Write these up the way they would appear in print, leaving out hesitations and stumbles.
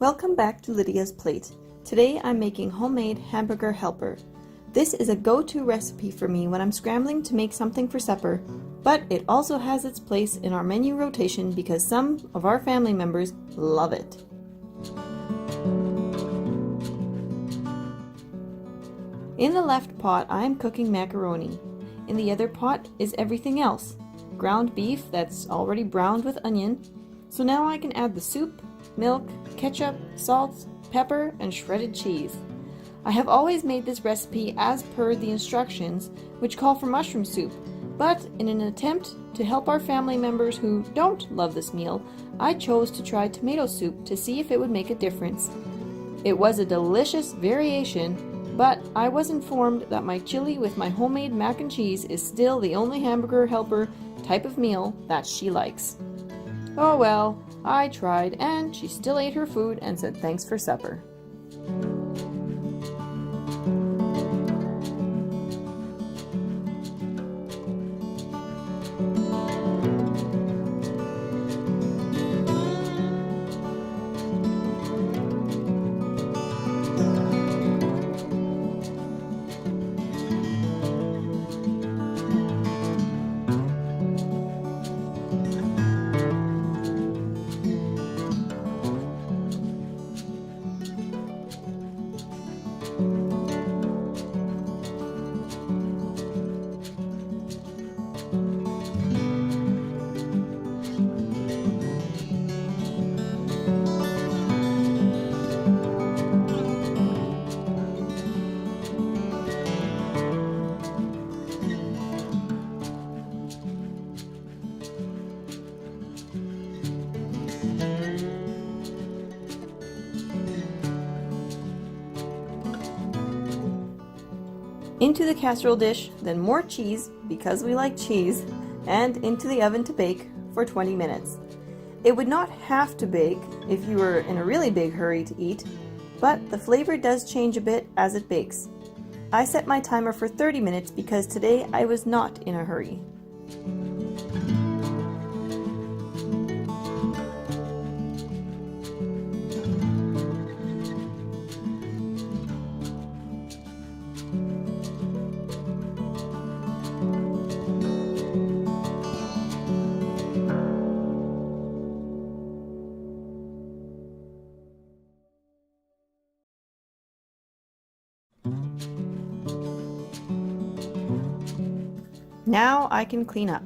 Welcome back to Lydia's Plate. Today I'm making homemade Hamburger Helper. This is a go-to recipe for me when I'm scrambling to make something for supper, but it also has its place in our menu rotation because some of our family members love it. In the left pot I am cooking macaroni. In the other pot is everything else. Ground beef that's already browned with onion. So now I can add the soup, milk, ketchup, salt, pepper, and shredded cheese. I have always made this recipe as per the instructions, which call for mushroom soup, but in an attempt to help our family members who don't love this meal, I chose to try tomato soup to see if it would make a difference. It was a delicious variation, but I was informed that my chili with my homemade mac and cheese is still the only Hamburger Helper type of meal that she likes. Oh well, I tried, and she still ate her food and said thanks for supper. Into the casserole dish, then more cheese, because we like cheese, and into the oven to bake for 20 minutes. It would not have to bake if you were in a really big hurry to eat, but the flavor does change a bit as it bakes. I set my timer for 30 minutes because today I was not in a hurry. Now I can clean up.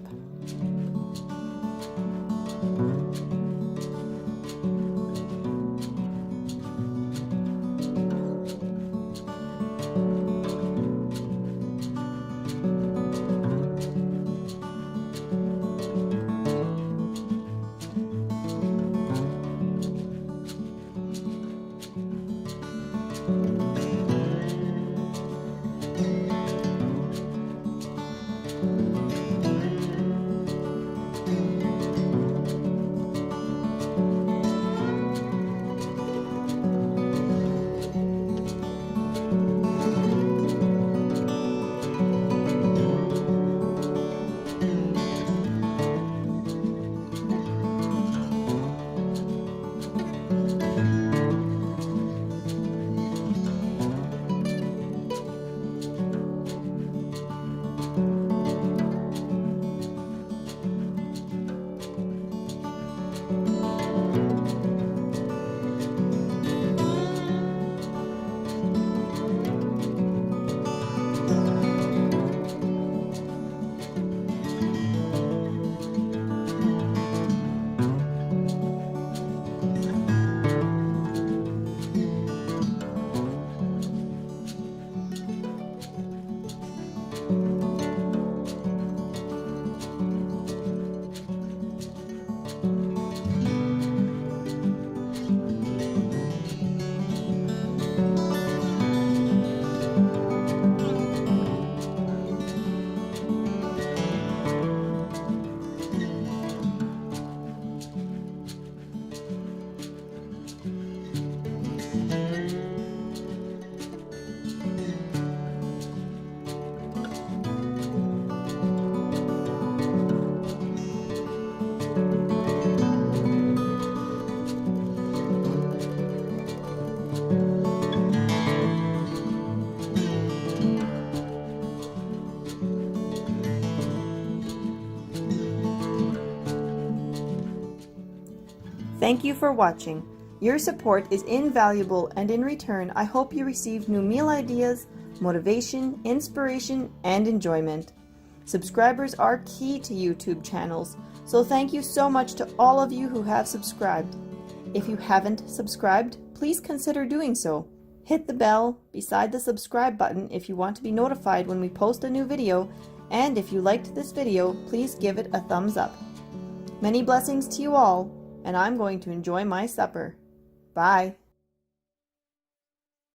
Thank you for watching. Your support is invaluable, and in return, I hope you receive new meal ideas, motivation, inspiration, and enjoyment. Subscribers are key to YouTube channels, so thank you so much to all of you who have subscribed. If you haven't subscribed, please consider doing so. Hit the bell beside the subscribe button if you want to be notified when we post a new video, and if you liked this video, please give it a thumbs up. Many blessings to you all, and I'm going to enjoy my supper. Bye.